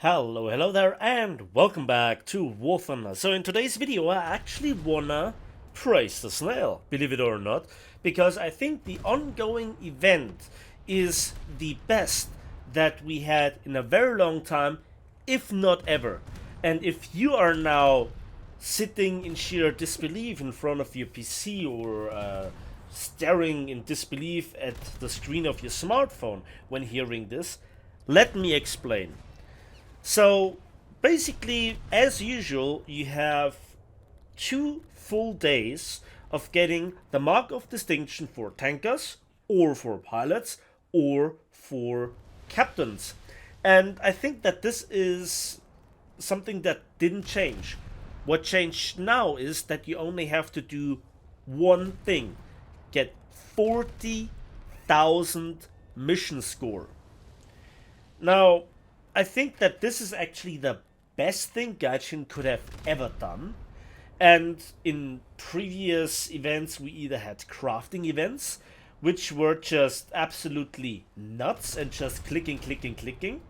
Hello there, and welcome back to War Thunder. So in today's video, I actually wanna praise the snail, believe it or not, because I think the ongoing event is the best that we had in a very long time, if not ever. And if you are now sitting in sheer disbelief in front of your PC or staring in disbelief at the screen of your smartphone when hearing this, let me explain. So basically, as usual, you have 2 full days of getting the mark of distinction for tankers, or for pilots, or for captains. And I think that this is something that didn't change. What changed now is that you only have to do one thing: get 40,000 mission score. Now, I think that this is actually the best thing Gaijin could have ever done. And in previous events, we either had crafting events, which were just absolutely nuts and just clicking, clicking, clicking,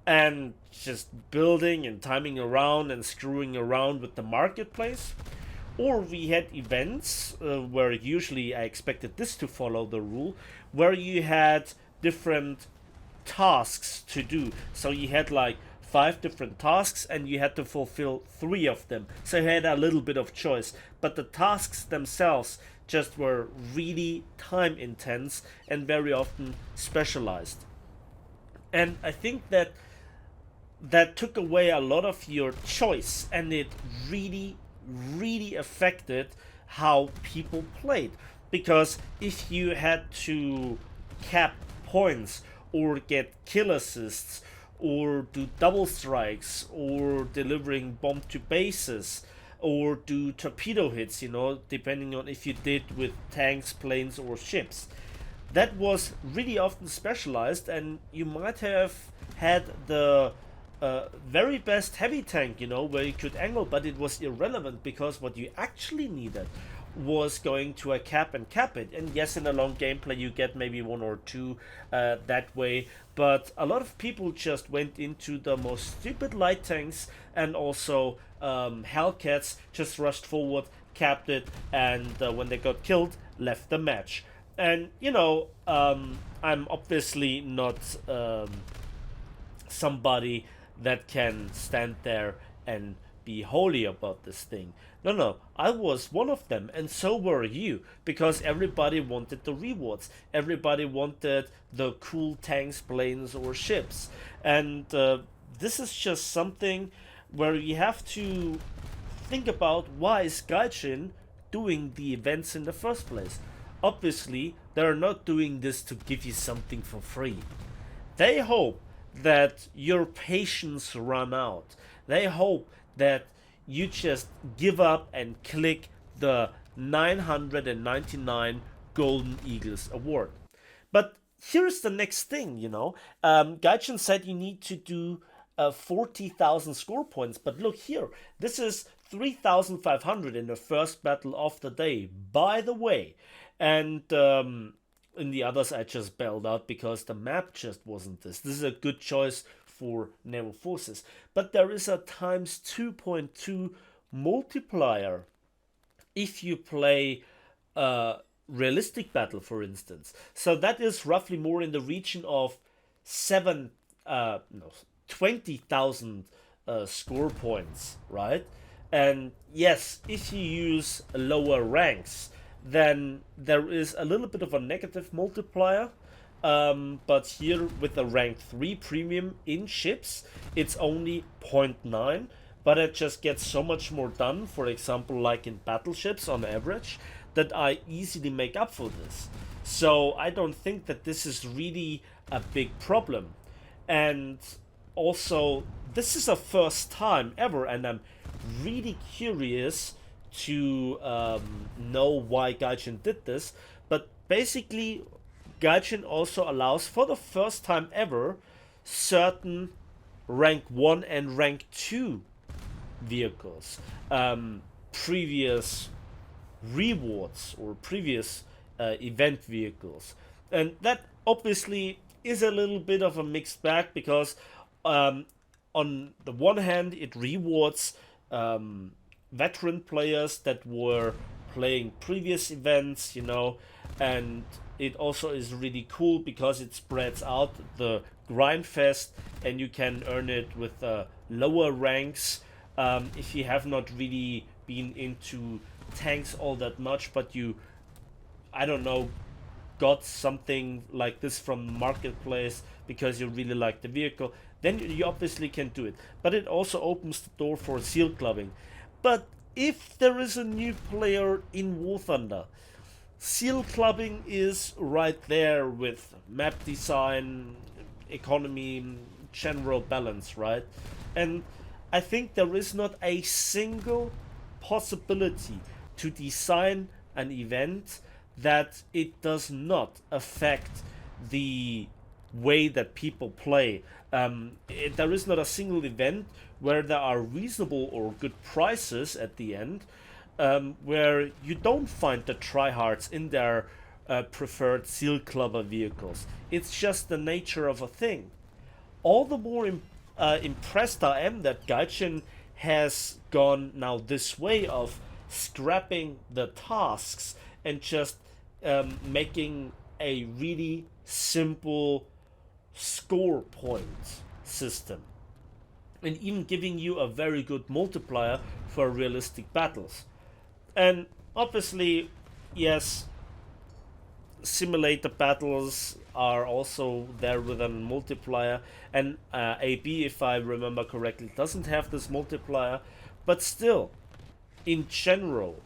and just building and timing around and screwing around with the marketplace. Or we had events where usually I expected this to follow the rule, where you had different tasks to do. So you had like 5 different tasks and you had to fulfill 3 of them. So you had a little bit of choice. But the tasks themselves just were really time intense and very often specialized. And I think that that took away a lot of your choice, and it really, really affected how people played. Because if you had to cap points or get kill assists or do double strikes or delivering bomb to bases or do torpedo hits, depending on if you did with tanks, planes, or ships, that was really often specialized, and you might have had the very best heavy tank, where you could angle, but it was irrelevant because what you actually needed was going to a cap and cap it. And yes, in a long gameplay, you get maybe 1 or 2 that way, but a lot of people just went into the most stupid light tanks, and also Hellcats just rushed forward, capped it, and when they got killed, left the match. And I'm obviously not somebody that can stand there and be holy about this thing. No, no, I was one of them, and so were you, because everybody wanted the rewards. Everybody wanted the cool tanks, planes, or ships. And this is just something where you have to think about, why is Gaijin doing the events in the first place? Obviously, they're not doing this to give you something for free. They hope that your patience run out. They hope that you just give up and click the 999 Golden Eagles award. But here's the next thing, Gaijin said you need to do 40,000 score points, but look here, this is 3,500 in the first battle of the day, by the way. And in the others, I just bailed out because the map just wasn't this. This is a good choice for naval forces. But there is a times 2.2 multiplier if you play realistic battle, for instance. So that is roughly more in the region of 20,000 score points, right? And yes, if you use lower ranks, then there is a little bit of a negative multiplier. But here with the rank 3 premium in ships, it's only 0.9, but it just gets so much more done, for example, like in battleships on average, that I easily make up for this. So I don't think that this is really a big problem. And also, this is a first time ever, and I'm really curious to know why Gaijin did this. But basically, Gaijin also allows, for the first time ever, certain rank 1 and rank 2 vehicles, previous rewards or previous event vehicles. And that obviously is a little bit of a mixed bag, because on the one hand, it rewards veteran players that were playing previous events, and it also is really cool because it spreads out the grind fest, and you can earn it with lower ranks if you have not really been into tanks all that much, but you, I don't know, got something like this from the marketplace because you really like the vehicle, then you obviously can do it. But it also opens the door for seal clubbing. But if there is a new player in War Thunder, seal clubbing is right there with map design, economy, general balance, right? And I think there is not a single possibility to design an event that it does not affect the way that people play. There is not a single event where there are reasonable or good prices at the end, where you don't find the tryhards in their preferred seal clubber vehicles. It's just the nature of a thing. All the more impressed I am that Gaijin has gone now this way of scrapping the tasks and just making a really simple score point system, and even giving you a very good multiplier for realistic battles. And obviously, yes, simulator battles are also there with a multiplier, and AB, if I remember correctly, doesn't have this multiplier, but still, in general,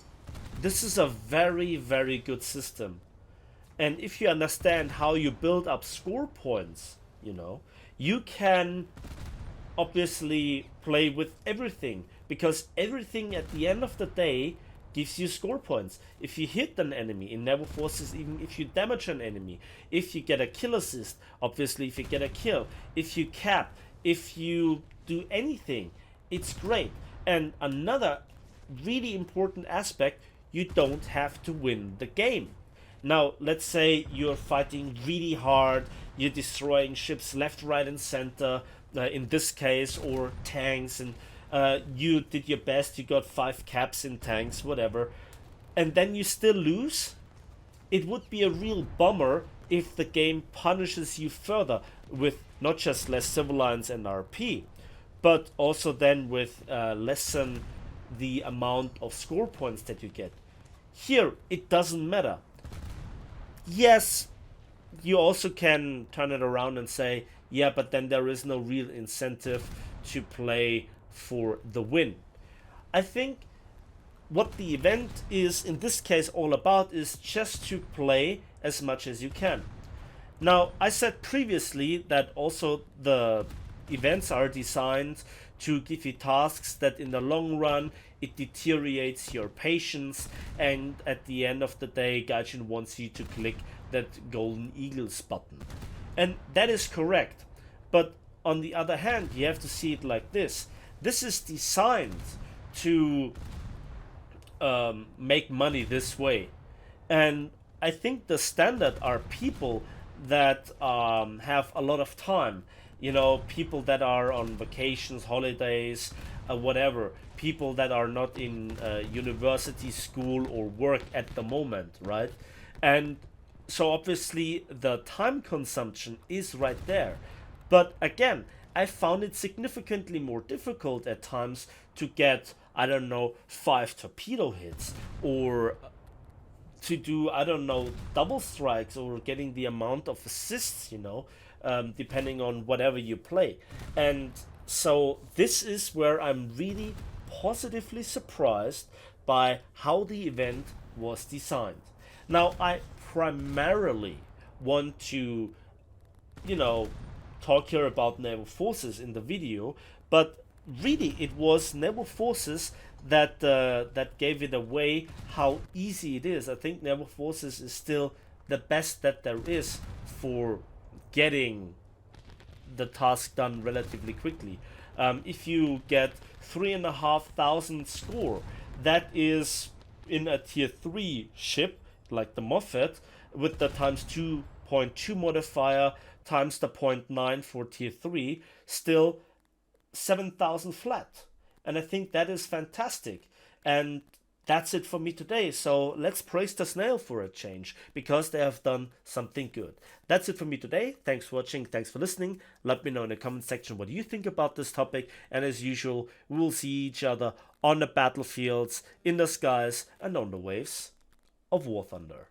this is a very, very good system. And if you understand how you build up score points, you can obviously play with everything, because everything at the end of the day gives you score points. If you hit an enemy in Naval Forces, even if you damage an enemy, if you get a kill assist, obviously if you get a kill, if you cap, if you do anything, it's great. And another really important aspect, you don't have to win the game. Now, let's say you're fighting really hard, you're destroying ships left, right, and center, in this case, or tanks, and you did your best, you got 5 caps in tanks, whatever, and then you still lose. It would be a real bummer if the game punishes you further with not just less civil lines and RP, but also then with lessen the amount of score points that you get. Here, it doesn't matter. Yes, you also can turn it around and say, yeah, but then there is no real incentive to play for the win. I think what the event is in this case all about is just to play as much as you can. Now, I said previously that also the events are designed to give you tasks that in the long run it deteriorates your patience, and at the end of the day Gaijin wants you to click that golden eagles button. And that is correct. But on the other hand, you have to see it like this. This is designed to make money this way. And I think the standard are people that have a lot of time. People that are on vacations, holidays, whatever. People that are not in university, school, or work at the moment, right? And so obviously the time consumption is right there. But again, I found it significantly more difficult at times to get, I don't know, 5 torpedo hits, or to do, I don't know, double strikes, or getting the amount of assists, depending on whatever you play. And so this is where I'm really positively surprised by how the event was designed. Now, I primarily want to, talk here about Naval Forces in the video, but really it was Naval Forces that gave it away how easy it is. I think Naval Forces is still the best that there is for getting the task done relatively quickly. If you get 3,500 score, that is in a tier 3 ship like the Moffat, with the times 2.2 modifier times the 0.9 for tier 3, still 7,000 flat. And I think that is fantastic. And that's it for me today. So let's praise the snail for a change, because they have done something good. That's it for me today. Thanks for watching. Thanks for listening. Let me know in the comment section what you think about this topic. And as usual, we will see each other on the battlefields, in the skies, and on the waves of War Thunder.